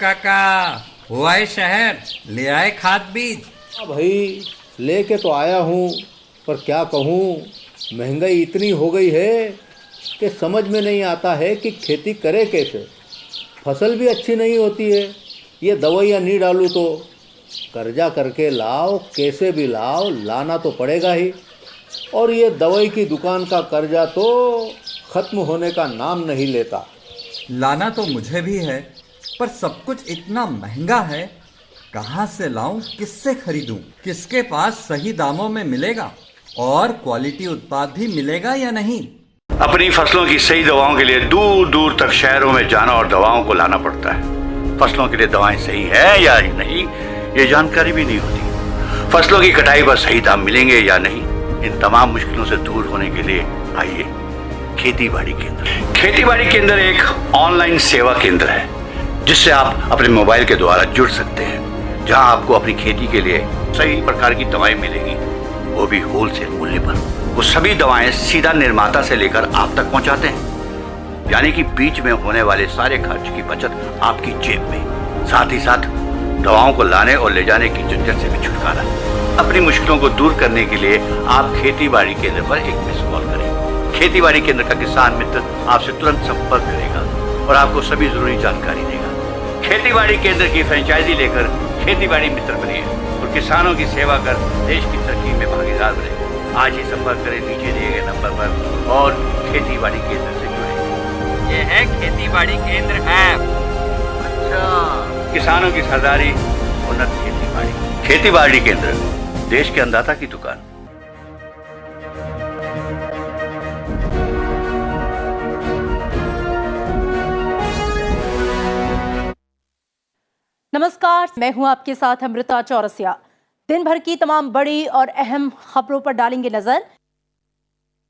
काका, हुआ है शहर, ले आए खाद बीज। हाँ भाई, लेके तो आया हूँ, पर क्या कहूँ, महंगाई इतनी हो गई है कि समझ में नहीं आता है कि खेती करे कैसे। फसल भी अच्छी नहीं होती है, ये दवाइयाँ नहीं डालूँ तो कर्जा करके लाओ, कैसे भी लाओ, लाना तो पड़ेगा ही। और ये दवाई की दुकान का कर्जा तो ख़त्म होने का नाम नहीं लेता। लाना तो मुझे भी है, पर सब कुछ इतना महंगा है, कहाँ से लाऊं, किससे खरीदूं, किसके पास सही दामों में मिलेगा और क्वालिटी उत्पाद भी मिलेगा या नहीं। अपनी फसलों की सही दवाओं के लिए दूर दूर तक शहरों में जाना और दवाओं को लाना पड़ता है। फसलों के लिए दवाएं सही है या नहीं, ये जानकारी भी नहीं होती। फसलों की कटाई पर सही दाम मिलेंगे या नहीं, इन तमाम मुश्किलों से दूर होने के लिए आइए खेती बाड़ी केंद्र। खेती बाड़ी केंद्र एक ऑनलाइन सेवा केंद्र है जिससे आप अपने मोबाइल के द्वारा जुड़ सकते हैं, जहां आपको अपनी खेती के लिए सही प्रकार की दवाएं मिलेगी, वो भी होलसेल मूल्य पर। वो सभी दवाएं सीधा निर्माता से लेकर आप तक पहुंचाते हैं, यानी कि बीच में होने वाले सारे खर्च की बचत आपकी जेब में। साथ ही साथ दवाओं को लाने और ले जाने की झंझट से भी छुटकारा। अपनी मुश्किलों को दूर करने के लिए आप खेती बाड़ी केंद्र पर एक मिस कॉल करें। खेती बाड़ी केंद्र का किसान मित्र आपसे तुरंत संपर्क करेगा और आपको सभी जरूरी जानकारी देगा। खेती बाड़ी केंद्र की फ्रेंचाइजी लेकर खेती बाड़ी मित्र बनिए और किसानों की सेवा कर देश की तरक्की में भागीदार बने। आज ही संपर्क करें नीचे दिए गए नंबर पर और खेती बाड़ी केंद्र से जुड़े। ये है खेती बाड़ी केंद्र ऐप। अच्छा, किसानों की सरदारी, उन्नत खेती बाड़ी। खेती बाड़ी केंद्र, देश के अन्नदाता की दुकान। नमस्कार, मैं हूं आपके साथ अमृता चौरसिया। दिन भर की तमाम बड़ी और अहम खबरों पर डालेंगे नजर।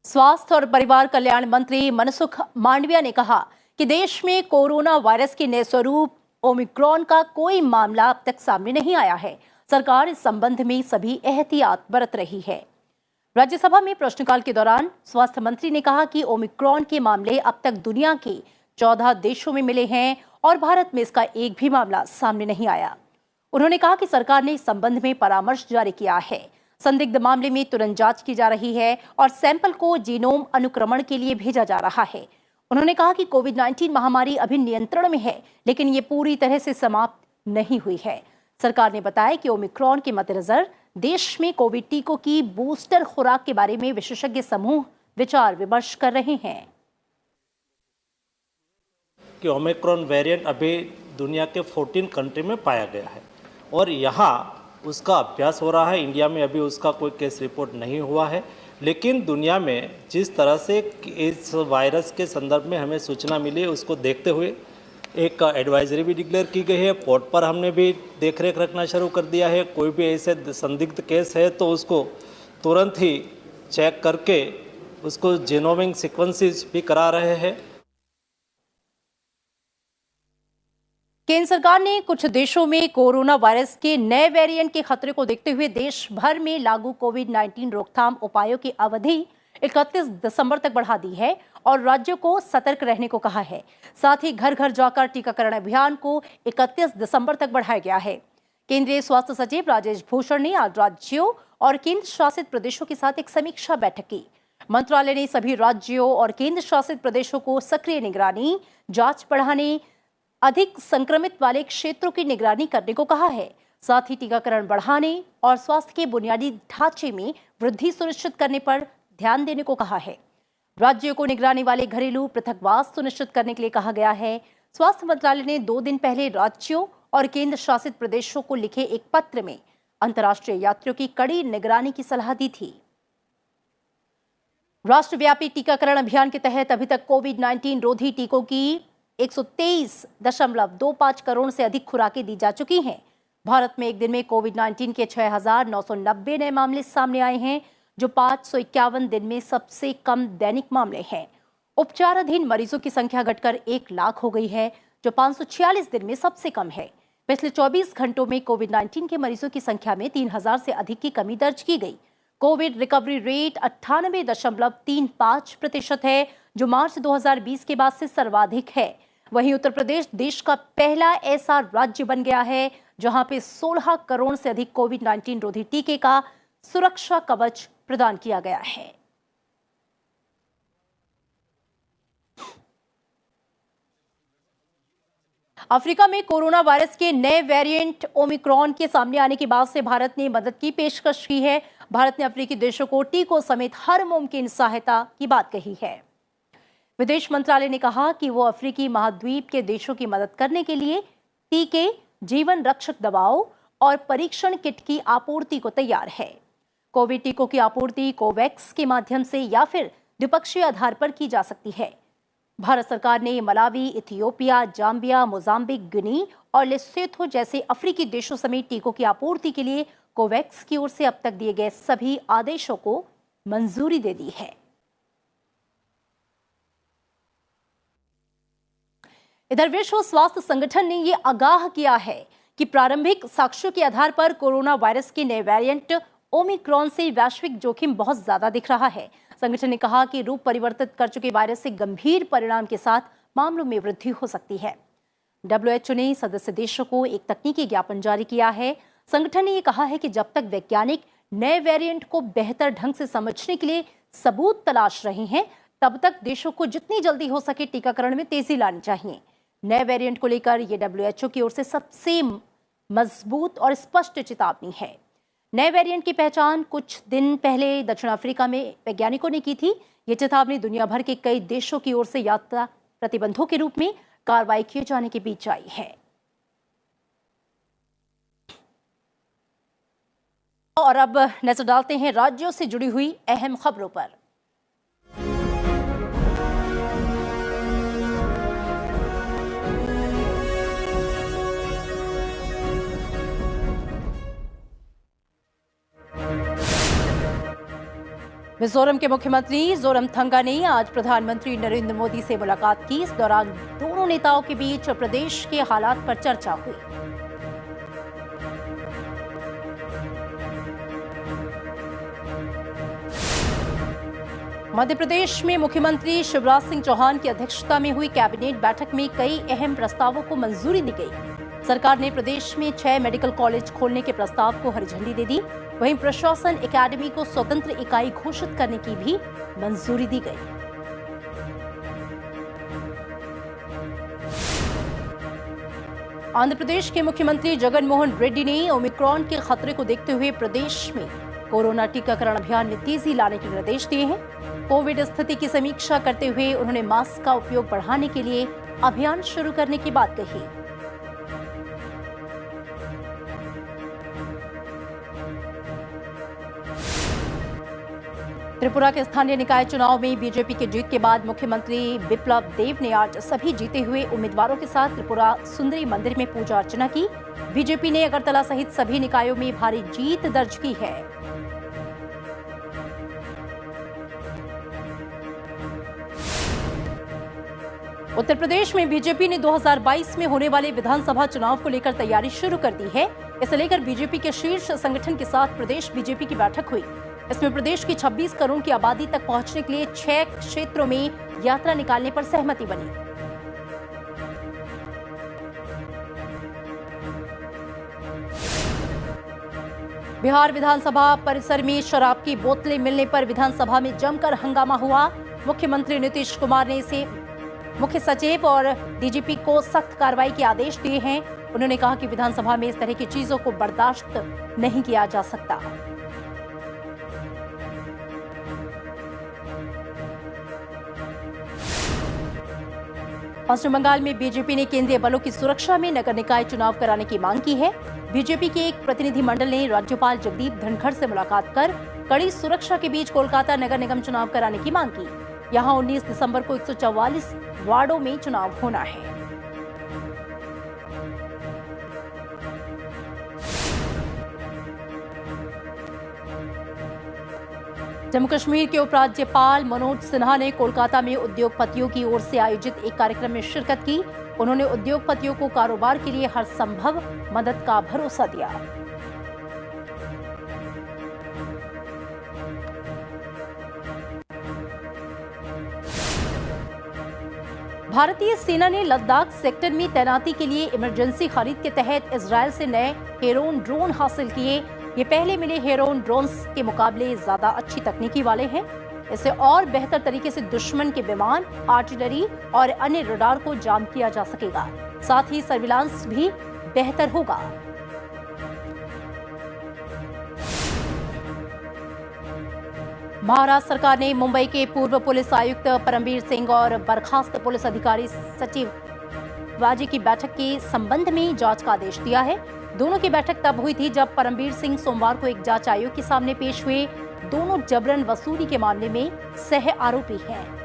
स्वास्थ्य और परिवार कल्याण मंत्री मनसुख मांडविया ने कहा कि देश में कोरोना वायरस के नए स्वरूप ओमिक्रॉन का कोई मामला अब तक सामने नहीं आया है। सरकार इस संबंध में सभी एहतियात बरत रही है। राज्यसभा में प्रश्नकाल के दौरान स्वास्थ्य मंत्री ने कहा कि ओमिक्रॉन के मामले अब तक दुनिया के 14 देशों में मिले हैं और भारत में इसका एक भी मामला सामने नहीं आया। उन्होंने कहा कि सरकार ने इस संबंध में परामर्श जारी किया है। संदिग्ध मामले में तुरंत जांच की जा रही है और सैंपल को जीनोम अनुक्रमण के लिए भेजा जा रहा है। उन्होंने कहा कि कोविड-19 महामारी अभी नियंत्रण में है, लेकिन ये पूरी तरह से समाप्त नहीं हुई है। सरकार ने बताया कि ओमिक्रॉन के मद्देनजर देश में कोविड टीकों की बूस्टर खुराक के बारे में विशेषज्ञ समूह विचार विमर्श कर रहे हैं कि ओमिक्रॉन वेरिएंट अभी दुनिया के 14 कंट्री में पाया गया है और यहाँ उसका अभ्यास हो रहा है। इंडिया में अभी उसका कोई केस रिपोर्ट नहीं हुआ है, लेकिन दुनिया में जिस तरह से इस वायरस के संदर्भ में हमें सूचना मिली है, उसको देखते हुए एक एडवाइजरी भी डिक्लेयर की गई है। पोर्ट पर हमने भी देखरेख रखना शुरू कर दिया है। कोई भी ऐसे संदिग्ध केस है तो उसको तुरंत ही चेक करके उसको जीनोमिक सीक्वेंसेस भी करा रहे हैं। केंद्र सरकार ने कुछ देशों में कोरोना वायरस के नए वेरिएंट के खतरे को देखते हुए देश भर में लागू कोविड-19 रोकथाम उपायों की अवधि 31 दिसंबर तक बढ़ा दी है और राज्यों को सतर्क रहने को कहा है। साथ ही घर घर जाकर टीकाकरण अभियान को 31 दिसंबर तक बढ़ाया गया है। केंद्रीय स्वास्थ्य सचिव राजेश भूषण ने आज राज्यों और केंद्र शासित प्रदेशों के साथ एक समीक्षा बैठक की। मंत्रालय ने सभी राज्यों और केंद्र शासित प्रदेशों को सक्रिय निगरानी, जांच बढ़ाने, अधिक संक्रमित वाले क्षेत्रों की निगरानी करने को कहा है। साथ ही टीकाकरण बढ़ाने और स्वास्थ्य के बुनियादी ढांचे में वृद्धि सुनिश्चित करने पर ध्यान देने को कहा है। राज्यों को निगरानी वाले घरेलू पृथकवास सुनिश्चित करने के लिए कहा गया है। स्वास्थ्य मंत्रालय ने 2 दिन पहले राज्यों और केंद्र शासित प्रदेशों को लिखे एक पत्र में अंतर्राष्ट्रीय यात्रियों की कड़ी निगरानी की सलाह दी थी। राष्ट्रव्यापी टीकाकरण अभियान के तहत अभी तक कोविड-19 रोधी टीकों की 123.25 करोड़ से अधिक खुराकें दी जा चुकी हैं। भारत में एक दिन में कोविड-19 के 6,990 नए मामले सामने आए हैं, जो 551 दिन में सबसे कम दैनिक मामले हैं। उपचाराधीन मरीजों की संख्या घटकर 1 लाख हो गई है, जो 546 दिन में सबसे कम है। पिछले 24 घंटों में कोविड-19 के मरीजों की संख्या में 3,000 से अधिक की कमी दर्ज की गई। कोविड रिकवरी रेट 98.35% है, जो मार्च 2020 के बाद से सर्वाधिक है। वहीं उत्तर प्रदेश देश का पहला ऐसा राज्य बन गया है जहां पे 16 करोड़ से अधिक कोविड-19 रोधी टीके का सुरक्षा कवच प्रदान किया गया है। अफ्रीका में कोरोना वायरस के नए वेरिएंट ओमिक्रॉन के सामने आने के बाद से भारत ने मदद की पेशकश की है। भारत ने अफ्रीकी देशों को टीकों समेत हर मुमकिन सहायता की बात कही है। विदेश मंत्रालय ने कहा कि वो अफ्रीकी महाद्वीप के देशों की मदद करने के लिए टीके, जीवन रक्षक दवाओं और परीक्षण किट की आपूर्ति को तैयार है। कोविड टीकों की आपूर्ति कोवैक्स के माध्यम से या फिर द्विपक्षीय आधार पर की जा सकती है। भारत सरकार ने मलावी, इथियोपिया, जाम्बिया, मोजाम्बिक, गिनी और लेसोथो जैसे अफ्रीकी देशों समेत टीकों की आपूर्ति के लिए कोवैक्स की ओर से अब तक दिए गए सभी आदेशों को मंजूरी दे दी है। इधर विश्व स्वास्थ्य संगठन ने ये आगाह किया है कि प्रारंभिक साक्ष्यों के आधार पर कोरोना वायरस के नए वेरिएंट ओमिक्रॉन से वैश्विक जोखिम बहुत ज्यादा दिख रहा है। संगठन ने कहा कि रूप परिवर्तित कर चुके वायरस से गंभीर परिणाम के साथ मामलों में वृद्धि हो सकती है। WHO ने सदस्य देशों को एक तकनीकी ज्ञापन जारी किया है। संगठन ने यह कहा है कि जब तक वैज्ञानिक नए वेरिएंट को बेहतर ढंग से समझने के लिए सबूत तलाश रहे हैं, तब तक देशों को जितनी जल्दी हो सके टीकाकरण में तेजी लानी चाहिए। नए वेरिएंट को लेकर यह WHO की ओर से सबसे मजबूत और स्पष्ट चेतावनी है। नए वेरिएंट की पहचान कुछ दिन पहले दक्षिण अफ्रीका में वैज्ञानिकों ने की थी। ये चेतावनी दुनिया भर के कई देशों की ओर से यात्रा प्रतिबंधों के रूप में कार्रवाई किए जाने के बीच आई है। और अब नजर डालते हैं राज्यों से जुड़ी हुई अहम खबरों पर। मिजोरम के मुख्यमंत्री जोरमथंगा ने आज प्रधानमंत्री नरेंद्र मोदी से मुलाकात की। इस दौरान दोनों नेताओं के बीच प्रदेश के हालात पर चर्चा हुई। मध्य प्रदेश में मुख्यमंत्री शिवराज सिंह चौहान की अध्यक्षता में हुई कैबिनेट बैठक में कई अहम प्रस्तावों को मंजूरी दी गई। सरकार ने प्रदेश में 6 मेडिकल कॉलेज खोलने के प्रस्ताव को हरी झंडी दे दी। वहीं प्रशासन एकेडमी को स्वतंत्र इकाई घोषित करने की भी मंजूरी दी गई। आंध्र प्रदेश के मुख्यमंत्री जगन मोहन रेड्डी ने ओमिक्रॉन के खतरे को देखते हुए प्रदेश में कोरोना टीकाकरण अभियान में तेजी लाने के निर्देश दिए हैं। कोविड स्थिति की समीक्षा करते हुए उन्होंने मास्क का उपयोग बढ़ाने के लिए अभियान शुरू करने की बात कही। त्रिपुरा के स्थानीय निकाय चुनाव में बीजेपी की जीत के बाद मुख्यमंत्री बिप्लब देब ने आज सभी जीते हुए उम्मीदवारों के साथ त्रिपुरा सुंदरी मंदिर में पूजा अर्चना की। बीजेपी ने अगरतला सहित सभी निकायों में भारी जीत दर्ज की है। उत्तर प्रदेश में बीजेपी ने 2022 में होने वाले विधानसभा चुनाव को लेकर तैयारी शुरू कर दी है। इसे लेकर बीजेपी के शीर्ष संगठन के साथ प्रदेश बीजेपी की बैठक हुई। इसमें प्रदेश की 26 करोड़ की आबादी तक पहुंचने के लिए 6 क्षेत्रों में यात्रा निकालने पर सहमति बनी। बिहार विधानसभा परिसर में शराब की बोतलें मिलने पर विधानसभा में जमकर हंगामा हुआ। मुख्यमंत्री नीतीश कुमार ने इसे मुख्य सचिव और डीजीपी को सख्त कार्रवाई के आदेश दिए हैं। उन्होंने कहा कि विधानसभा में इस तरह की चीजों को बर्दाश्त नहीं किया जा सकता। पश्चिम बंगाल में बीजेपी ने केंद्रीय बलों की सुरक्षा में नगर निकाय चुनाव कराने की मांग की है। बीजेपी के एक प्रतिनिधिमंडल ने राज्यपाल जगदीप धनखड़ से मुलाकात कर कड़ी सुरक्षा के बीच कोलकाता नगर निगम चुनाव कराने की मांग की। यहां 19 दिसंबर को 144 वार्डों में चुनाव होना है। जम्मू कश्मीर के उपराज्यपाल मनोज सिन्हा ने कोलकाता में उद्योगपतियों की ओर से आयोजित एक कार्यक्रम में शिरकत की। उन्होंने उद्योगपतियों को कारोबार के लिए हर संभव मदद का भरोसा दिया। भारतीय सेना ने लद्दाख सेक्टर में तैनाती के लिए इमरजेंसी खरीद के तहत इजरायल से नए हेरोन ड्रोन हासिल किए। ये पहले मिले हेरोन ड्रोन्स के मुकाबले ज्यादा अच्छी तकनीकी वाले हैं। इससे और बेहतर तरीके से दुश्मन के विमान, आर्टिलरी और अन्य रडार को जाम किया जा सकेगा। साथ ही सर्विलांस भी बेहतर होगा। महाराष्ट्र सरकार ने मुंबई के पूर्व पुलिस आयुक्त परमबीर सिंह और बर्खास्त पुलिस अधिकारी सचिव वाजी की बैठक के संबंध में जांच का आदेश दिया है। दोनों की बैठक तब हुई थी जब परमबीर सिंह सोमवार को एक जांच आयोग के सामने पेश हुए। दोनों जबरन वसूली के मामले में सह आरोपी हैं।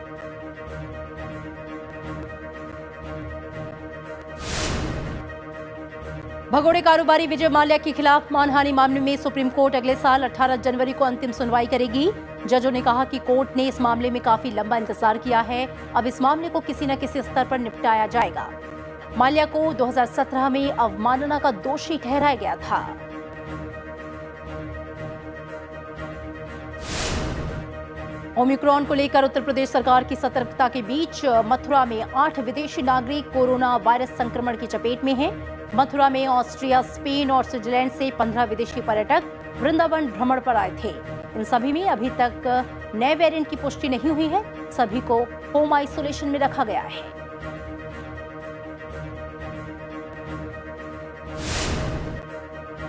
भगोड़े कारोबारी विजय माल्या के खिलाफ मानहानि मामले में सुप्रीम कोर्ट अगले साल 18 जनवरी को अंतिम सुनवाई करेगी। जजों ने कहा कि कोर्ट ने इस मामले में काफी लंबा इंतजार किया है। अब इस मामले को किसी न किसी स्तर पर निपटाया जाएगा। माल्या को 2017 में अवमानना का दोषी ठहराया गया था। ओमिक्रॉन को लेकर उत्तर प्रदेश सरकार की सतर्कता के बीच मथुरा में 8 विदेशी नागरिक कोरोना वायरस संक्रमण की चपेट में हैं। मथुरा में ऑस्ट्रिया, स्पेन और स्विट्जरलैंड से 15 विदेशी पर्यटक वृंदावन भ्रमण पर आए थे। इन सभी में अभी तक नए वेरिएंट की पुष्टि नहीं हुई है। सभी को होम आइसोलेशन में रखा गया है।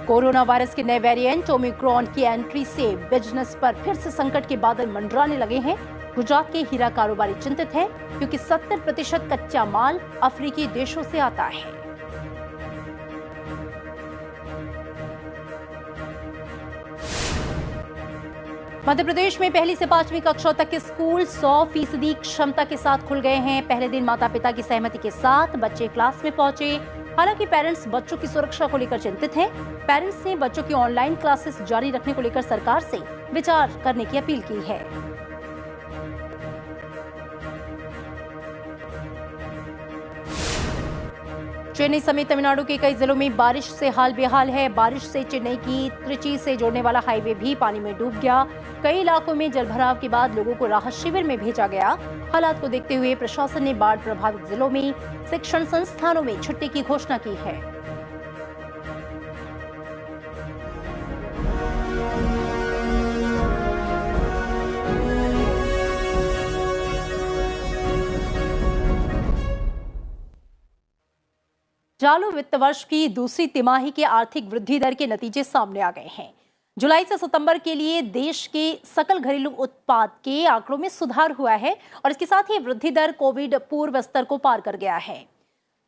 कोरोना वायरस के नए वेरिएंट ओमिक्रॉन की एंट्री से बिजनेस पर फिर से संकट के बादल मंडराने लगे हैं। गुजरात के हीरा कारोबारी चिंतित हैं क्योंकि 70% कच्चा माल अफ्रीकी देशों से आता है। मध्य प्रदेश में पहली से 5वीं कक्षा तक के स्कूल 100% क्षमता के साथ खुल गए हैं। पहले दिन माता पिता की सहमति के साथ बच्चे क्लास में पहुंचे। हालांकि पेरेंट्स बच्चों की सुरक्षा को लेकर चिंतित हैं। पेरेंट्स ने बच्चों की ऑनलाइन क्लासेस जारी रखने को लेकर सरकार से विचार करने की अपील की है। चेन्नई समेत तमिलनाडु के कई जिलों में बारिश से हाल बेहाल है। बारिश से चेन्नई की त्रिची से जोड़ने वाला हाईवे भी पानी में डूब गया। कई इलाकों में जलभराव के बाद लोगों को राहत शिविर में भेजा गया। हालात को देखते हुए प्रशासन ने बाढ़ प्रभावित जिलों में शिक्षण संस्थानों में छुट्टी की घोषणा की है। चालू वित्त वर्ष की दूसरी तिमाही के आर्थिक वृद्धि दर के नतीजे सामने आ गए हैं। जुलाई से सितंबर के लिए देश के सकल घरेलू उत्पाद के आंकड़ों में सुधार हुआ है और इसके साथ ही वृद्धि दर कोविड पूर्व स्तर को पार कर गया है।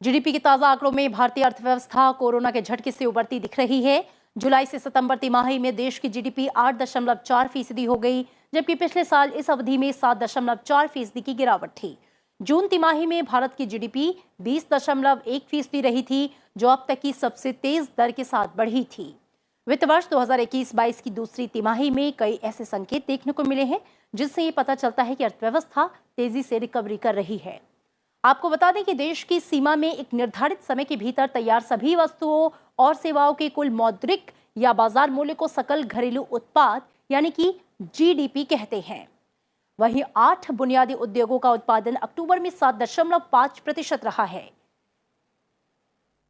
जीडीपी के ताजा आंकड़ों में भारतीय अर्थव्यवस्था कोरोना के झटके से उबरती दिख रही है। जुलाई से सितंबर तिमाही में देश की जीडीपी 8.4% हो गई, जबकि पिछले साल इस अवधि में 7.4% की गिरावट थी। जून तिमाही में भारत की जीडीपी 20.1% रही थी, जो अब तक की सबसे तेज दर के साथ बढ़ी थी। वित्त वर्ष 2021-22 की दूसरी तिमाही में कई ऐसे संकेत देखने को मिले हैं जिससे ये पता चलता है कि अर्थव्यवस्था तेजी से रिकवरी कर रही है। आपको बता दें कि देश की सीमा में एक निर्धारित समय के भीतर तैयार सभी वस्तुओं और सेवाओं के कुल मौद्रिक या बाजार मूल्य को सकल घरेलू उत्पाद यानी कि जीडीपी कहते हैं। वहीं 8 बुनियादी उद्योगों का उत्पादन अक्टूबर में 7.5% रहा है।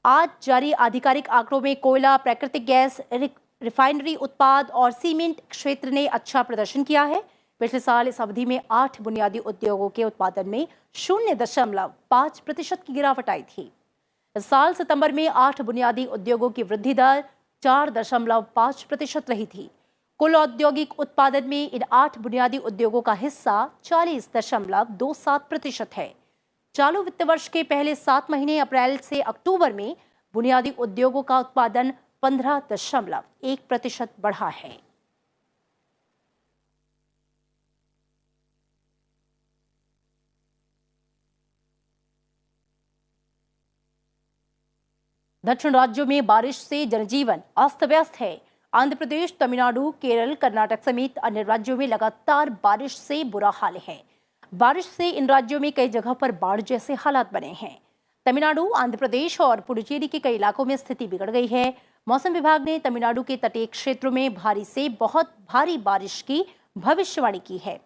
आज जारी आधिकारिक आंकड़ों में कोयला, प्राकृतिक गैस, रिफाइनरी उत्पाद और सीमेंट क्षेत्र ने अच्छा प्रदर्शन किया है। पिछले साल इस अवधि में 8 बुनियादी उद्योगों के उत्पादन में 0.5% की गिरावट आई थी। इस साल सितंबर में 8 बुनियादी उद्योगों की वृद्धि दर 4.5% रही थी। कुल औद्योगिक उत्पादन में इन 8 बुनियादी उद्योगों का हिस्सा 40.27% है। चालू वित्त वर्ष के पहले 7 महीने अप्रैल से अक्टूबर में बुनियादी उद्योगों का उत्पादन 15.1% बढ़ा है। दक्षिण राज्यों में बारिश से जनजीवन अस्त व्यस्त है। आंध्र प्रदेश, तमिलनाडु, केरल, कर्नाटक समेत अन्य राज्यों में लगातार बारिश से बुरा हाल है। बारिश से इन राज्यों में कई जगह पर बाढ़ जैसे हालात बने हैं। तमिलनाडु, आंध्र प्रदेश और पुडुचेरी के कई इलाकों में स्थिति बिगड़ गई है। मौसम विभाग ने तमिलनाडु के तटीय क्षेत्रों में भारी से बहुत भारी बारिश की भविष्यवाणी की है।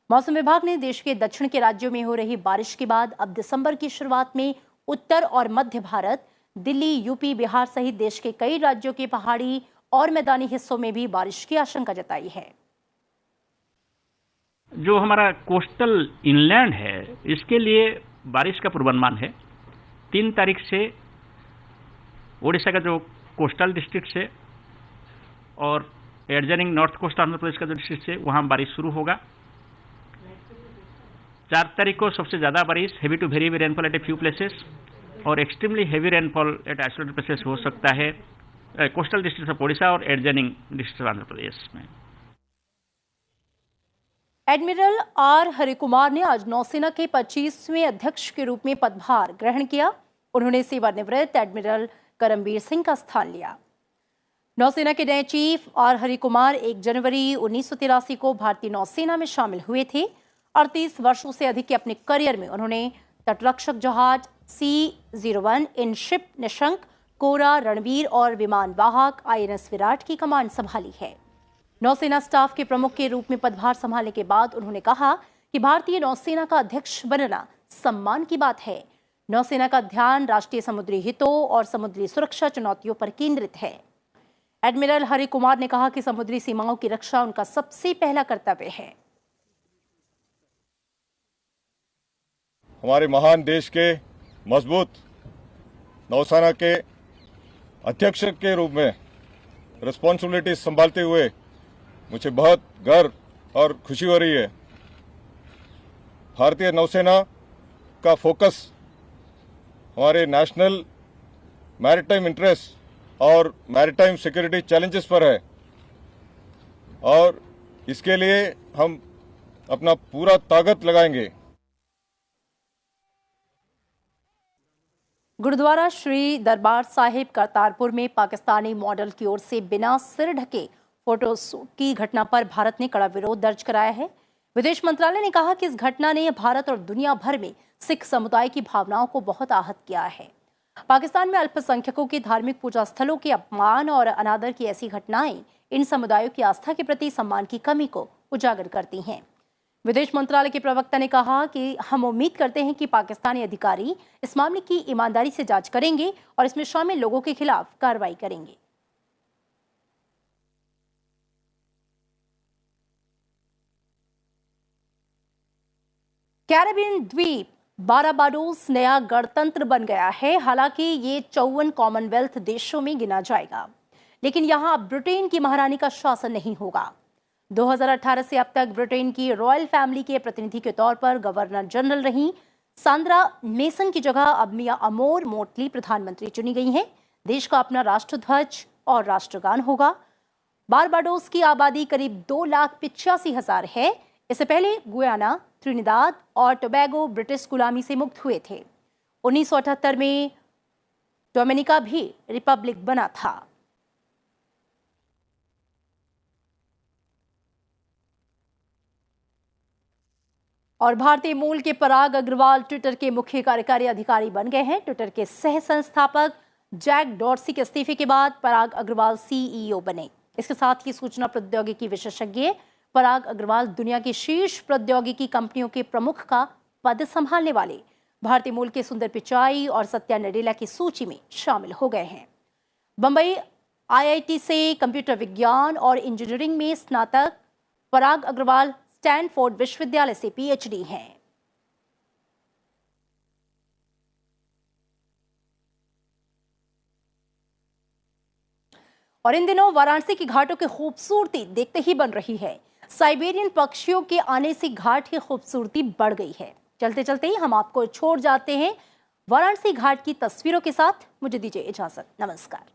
मौसम विभाग ने देश के दक्षिण के राज्यों में हो रही बारिश के बाद अब दिसंबर की शुरुआत में उत्तर और मध्य भारत, दिल्ली, यूपी, बिहार सहित देश के कई राज्यों के पहाड़ी और मैदानी हिस्सों में भी बारिश की आशंका जताई है। जो हमारा कोस्टल इनलैंड है, इसके लिए बारिश का पूर्वानुमान है। 3 तारीख से ओडिशा का जो कोस्टल डिस्ट्रिक्ट है और adjoining north coast Andhra Pradesh का जो डिस्ट्रिक्ट है, वहाँ बारिश शुरू होगा। 4 तारीख को सबसे ज़्यादा बारिश, heavy to very heavy rainfall at a few places और extremely heavy rainfall at isolated places हो सकता है कोस्टल डिस्ट्रिक्ट ऑफ ओडिशा और adjoining district of Andhra Pradesh में। एडमिरल आर हरिकुमार ने आज नौसेना के 25वें अध्यक्ष के रूप में पदभार ग्रहण किया। उन्होंने सेवानिवृत्त एडमिरल करमबीर सिंह का स्थान लिया। नौसेना के नए चीफ आर हरिकुमार 1 जनवरी 1983 को भारतीय नौसेना में शामिल हुए थे। 38 वर्षों से अधिक के अपने करियर में उन्होंने तटरक्षक जहाज C-01 इन शिप निशंक, कोरा, रणवीर और विमान वाहक INS विराट की कमान संभाली है। नौसेना स्टाफ के प्रमुख के रूप में पदभार संभालने के बाद उन्होंने कहा कि भारतीय नौसेना का अध्यक्ष बनना सम्मान की बात है। नौसेना का ध्यान राष्ट्रीय समुद्री हितों और समुद्री सुरक्षा चुनौतियों पर केंद्रित है। एडमिरल हरिकुमार ने कहा कि समुद्री सीमाओं की रक्षा उनका सबसे पहला कर्तव्य है। हमारे महान देश के मजबूत नौसेना के अध्यक्ष के रूप में रिस्पॉन्सिबिलिटी संभालते हुए मुझे बहुत गर्व और खुशी हो रही है। भारतीय नौसेना का फोकस हमारे नेशनल मैरीटाइम इंटरेस्ट और मैरीटाइम सिक्योरिटी चैलेंजेस पर है और इसके लिए हम अपना पूरा ताकत लगाएंगे। गुरुद्वारा श्री दरबार साहिब करतारपुर में पाकिस्तानी मॉडल की ओर से बिना सिर ढके फोटो की घटना पर भारत ने कड़ा विरोध दर्ज कराया है। विदेश मंत्रालय ने कहा कि इस घटना ने भारत और दुनिया भर में सिख समुदाय की भावनाओं को बहुत आहत किया है। पाकिस्तान में अल्पसंख्यकों के धार्मिक पूजा स्थलों के अपमान और अनादर की ऐसी घटनाएं इन समुदायों की आस्था के प्रति सम्मान की कमी को उजागर करती हैं। विदेश मंत्रालय के प्रवक्ता ने कहा कि हम उम्मीद करते हैं कि पाकिस्तानी अधिकारी इस मामले की ईमानदारी से जांच करेंगे और इसमें शामिल लोगों के खिलाफ कार्रवाई करेंगे। कैरेबियन द्वीप बारबाडोस नया गणतंत्र बन गया है। हालांकि ये 54 कॉमनवेल्थ देशों में गिना जाएगा, लेकिन यहां ब्रिटेन की महारानी का शासन नहीं होगा। 2018 से अब तक ब्रिटेन की रॉयल फैमिली के प्रतिनिधि के तौर पर गवर्नर जनरल रही सांद्रा मेसन की जगह अब मियां अमोर मोटली प्रधानमंत्री चुनी गई हैं। देश का अपना राष्ट्रध्वज और राष्ट्रगान होगा। बारबाडोस की आबादी करीब 2,85,000 है। इससे पहले गुयाना, त्रिनिदाद और टोबैगो ब्रिटिश गुलामी से मुक्त हुए थे। 1978 में डोमिनिका भी रिपब्लिक बना था। और भारतीय मूल के पराग अग्रवाल ट्विटर के मुख्य कार्यकारी अधिकारी बन गए हैं। ट्विटर के सह संस्थापक जैक डॉर्सी के इस्तीफे के बाद पराग अग्रवाल CEO बने। इसके साथ ही सूचना प्रौद्योगिकी विशेषज्ञ पराग अग्रवाल दुनिया की शीर्ष प्रौद्योगिकी कंपनियों के प्रमुख का पद संभालने वाले भारतीय मूल के सुंदर पिचाई और सत्या नडेला की सूची में शामिल हो गए हैं। बंबई IIT से कंप्यूटर विज्ञान और इंजीनियरिंग में स्नातक पराग अग्रवाल स्टैनफोर्ड विश्वविद्यालय से PhD हैं। और इन दिनों वाराणसी की घाटों की खूबसूरती देखते ही बन रही है। साइबेरियन पक्षियों के आने से घाट की खूबसूरती बढ़ गई है। चलते चलते ही हम आपको छोड़ जाते हैं वाराणसी घाट की तस्वीरों के साथ। मुझे दीजिए इजाजत। नमस्कार।